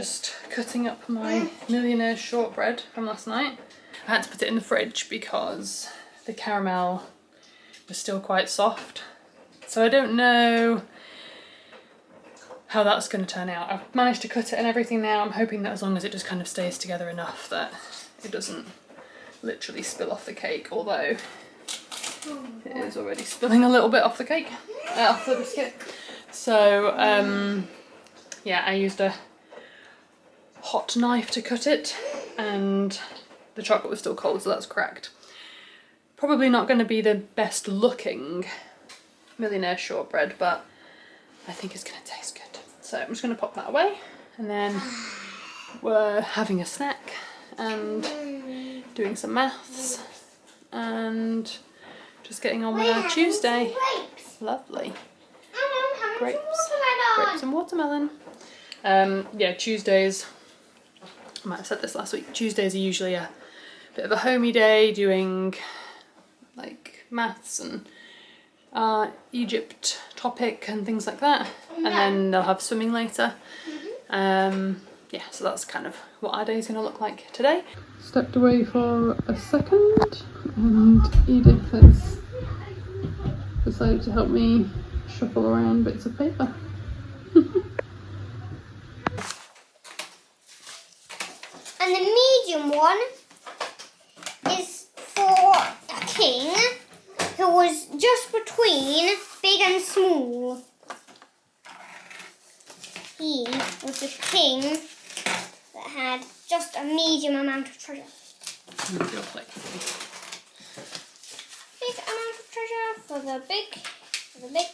just cutting up my millionaire shortbread from last night. I had to put it in the fridge because the caramel was still quite soft. So I don't know how that's going to turn out. I've managed to cut it and everything now. I'm hoping that as long as it just kind of stays together enough that it doesn't literally spill off the cake, although it is already spilling a little bit off the cake, off the biscuit. So yeah, I used a hot knife to cut it and the chocolate was still cold, so that's cracked. Probably not going to be the best looking millionaire shortbread, but I think it's going to taste good. So I'm just going to pop that away, and then we're having a snack and doing some maths and just getting on with our Tuesday. Lovely. Grapes and watermelon. Yeah, Tuesdays, I might have said this last week, Tuesdays are usually a bit of a homey day, doing like maths and Egypt topic and things like that, and then they'll have swimming later. Yeah, so that's kind of what our day is going to look like today. Stepped away for a second and Edith has decided to help me shuffle around bits of paper. And the medium one is for a king who was just between big and small. He was the king that had just a medium amount of treasure. Your plate. Big amount of treasure for the big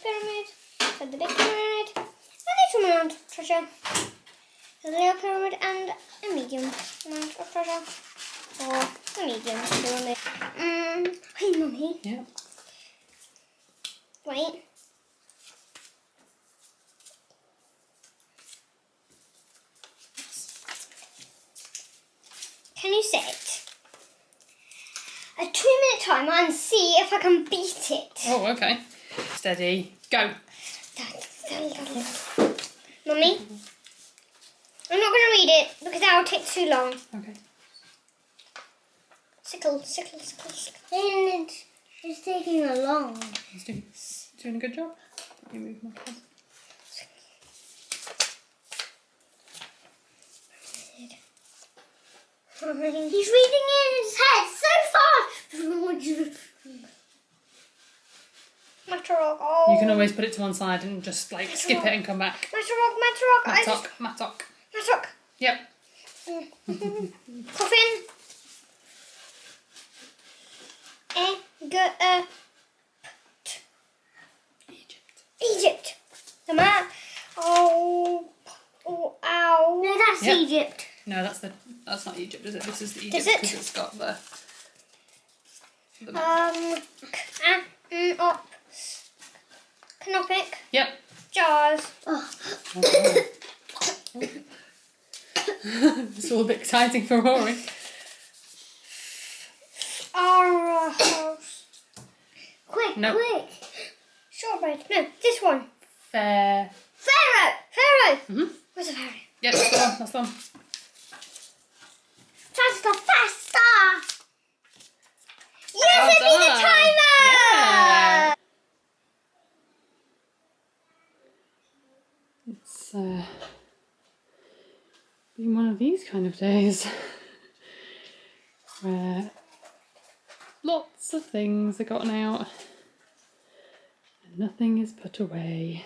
pyramid, for the big pyramid, a little amount of treasure for the little pyramid, and a medium amount of treasure for the medium pyramid. Hey, Mummy. Yeah. Wait. Can you sit a 2-minute timer and see if I can beat it? Oh, okay. Steady. Go. Mummy, I'm not going to read it because that will take too long. Okay. Sickle. And it's taking a long. He's doing a good job. Let me move my cloth. He's reading it in his head so fast. Matarok. Oh. You can always put it to one side and just like skip it and come back. Matarok. Mattock. Matarok. Yep. Coffin. Egypt. The map. Oh, ow. No, that's Egypt. No, that's not Egypt, is it? This is the Egypt Is it? because it's got the Canopic. Yep. Jars. Oh. It's all a bit exciting for Rory. Our house. Quick. Shortbread. No, this one. Pharaoh. Pharaoh. Mm-hmm. Where's the pharaoh? Yep, that's the one. Faster. Yes, I beat the timer. Yeah. It's been one of these kind of days where lots of things are gotten out and nothing is put away.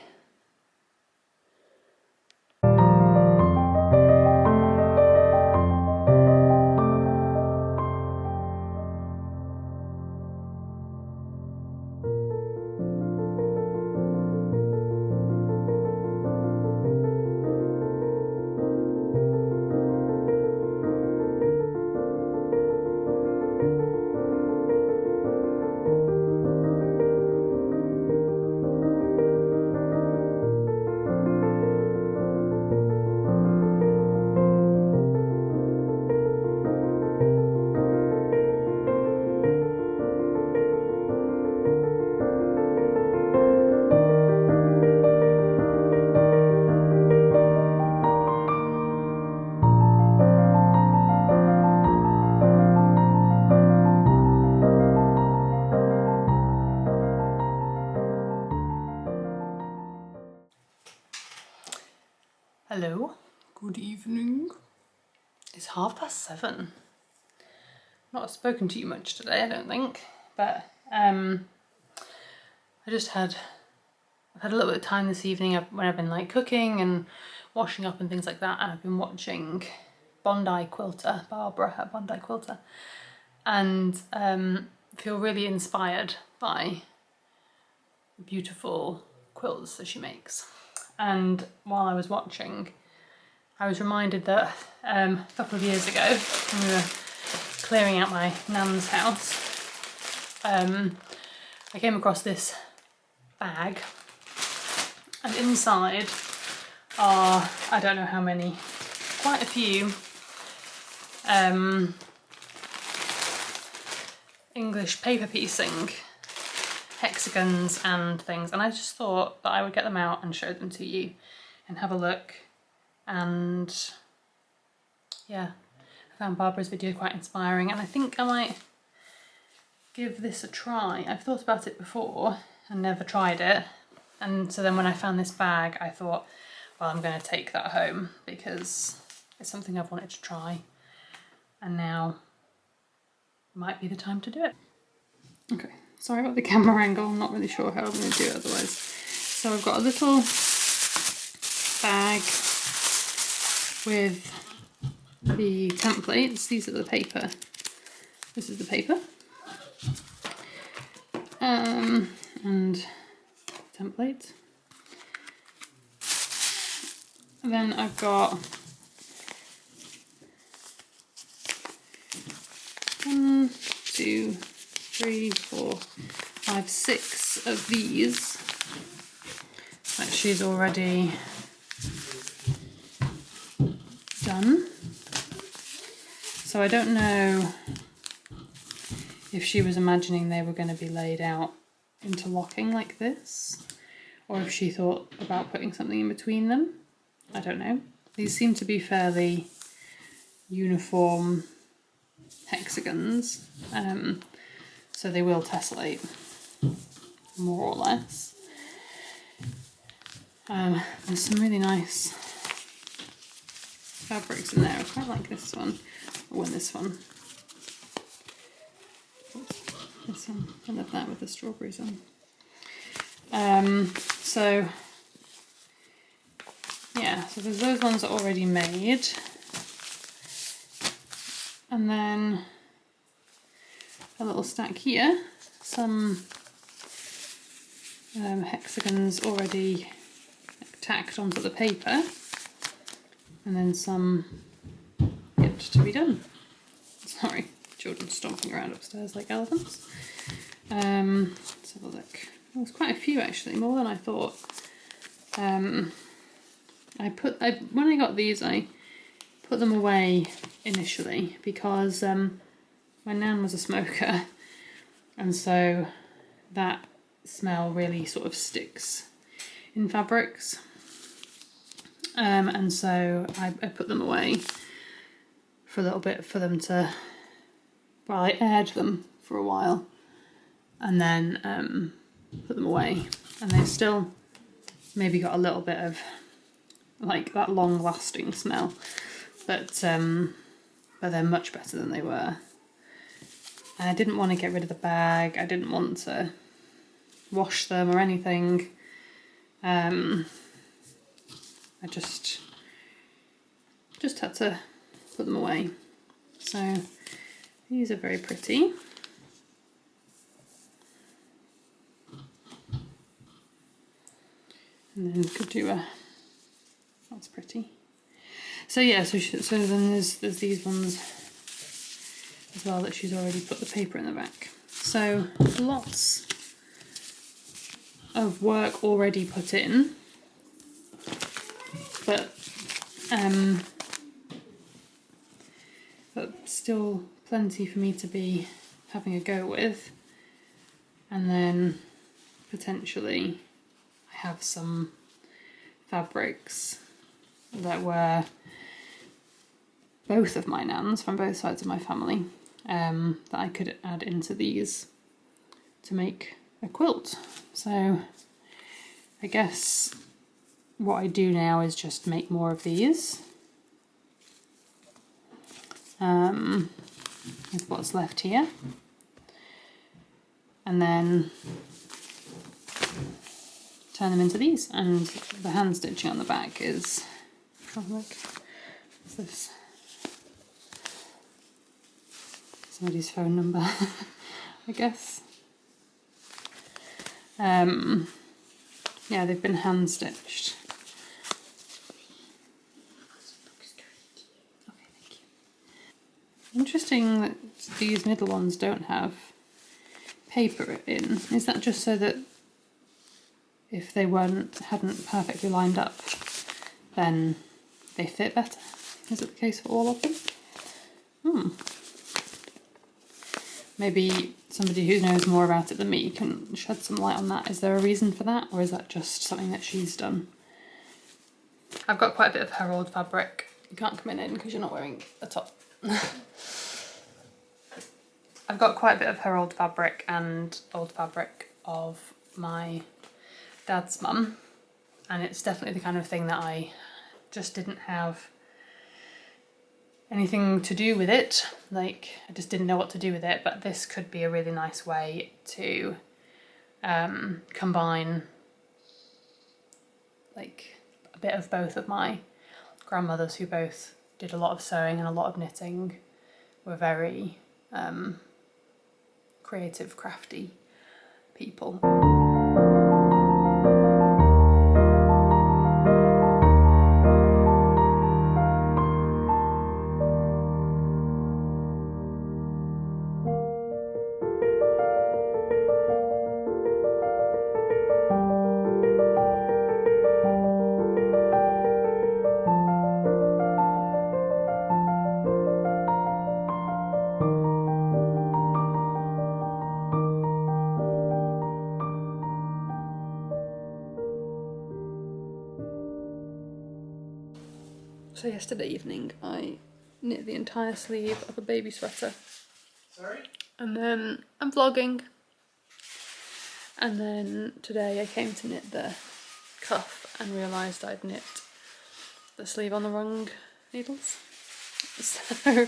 7:30. Not spoken to you much today, I don't think, but I just I've had a little bit of time this evening when I've been like cooking and washing up and things like that, and I've been watching Bondi Quilter, Barbara at Bondi Quilter, and feel really inspired by the beautiful quilts that she makes. And while I was watching, I was reminded that a couple of years ago, when we were clearing out my nan's house, I came across this bag, and inside are, I don't know how many, quite a few English paper piecing hexagons and things, and I just thought that I would get them out and show them to you and have a look. And yeah, I found Barbara's video quite inspiring, and I think I might give this a try. I've thought about it before and never tried it, and so then when I found this bag I thought, well, I'm going to take that home because it's something I've wanted to try, and now might be the time to do it. Okay, sorry about the camera angle, I'm not really sure how I'm going to do it otherwise. So I've got a little bag with the templates. These are the paper. This is the paper. And template. And then I've got 1, 2, 3, 4, 5, 6 of these that she's already done. So I don't know if she was imagining they were going to be laid out interlocking like this, or if she thought about putting something in between them. I don't know. These seem to be fairly uniform hexagons, so they will tessellate more or less. There's some really nice fabrics in there. I quite like this one, or this one. This one, I love that with the strawberries on. So yeah, so there's those ones that are already made, and then a little stack here, some hexagons already tacked onto the paper, and then some yet to be done. Sorry, children stomping around upstairs like elephants. Let's have a look. There's quite a few actually, more than I thought. When I got these, I put them away initially because my nan was a smoker, and so that smell really sort of sticks in fabrics, and so I put them away for a little bit for them to, well, I aired them for a while and then put them away, and they've still maybe got a little bit of like that long lasting smell, but they're much better than they were. And I didn't want to get rid of the bag, I didn't want to wash them or anything. I just had to put them away. So these are very pretty. And then could do a, that's pretty. So yeah, so then there's these ones as well that she's already put the paper in the back. So lots of work already put in, but still plenty for me to be having a go with. And then potentially I have some fabrics that were both of my nans from both sides of my family, that I could add into these to make a quilt. So I guess what I do now is just make more of these. with what's left here, and then turn them into these. And the hand stitching on the back is, oh look, what's this? Somebody's phone number, I guess. Yeah, they've been hand stitched. Okay, thank you. Interesting that these middle ones don't have paper in. Is that just so that if they hadn't perfectly lined up, then they fit better? Is it the case for all of them? Maybe somebody who knows more about it than me can shed some light on that. Is there a reason for that, or is that just something that she's done? I've got quite a bit of her old fabric. You can't come in because you're not wearing a top. I've got quite a bit of her old fabric and old fabric of my dad's mum, and it's definitely the kind of thing that I just didn't have anything to do with it. Like, I just didn't know what to do with it, but this could be a really nice way to combine like a bit of both of my grandmothers, who both did a lot of sewing and a lot of knitting, were very creative, crafty people. So yesterday evening I knit the entire sleeve of a baby sweater. Sorry? And then I'm vlogging. And then today I came to knit the cuff and realised I'd knit the sleeve on the wrong needles. So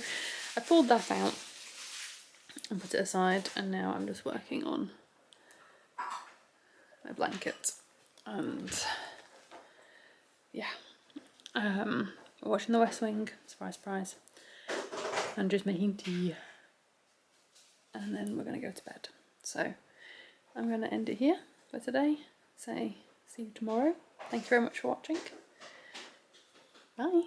I pulled that out and put it aside, and now I'm just working on my blanket. And yeah. We're watching The West Wing, surprise, surprise. Andrew's making tea. And then we're going to go to bed. So I'm going to end it here for today. Say see you tomorrow. Thank you very much for watching. Bye.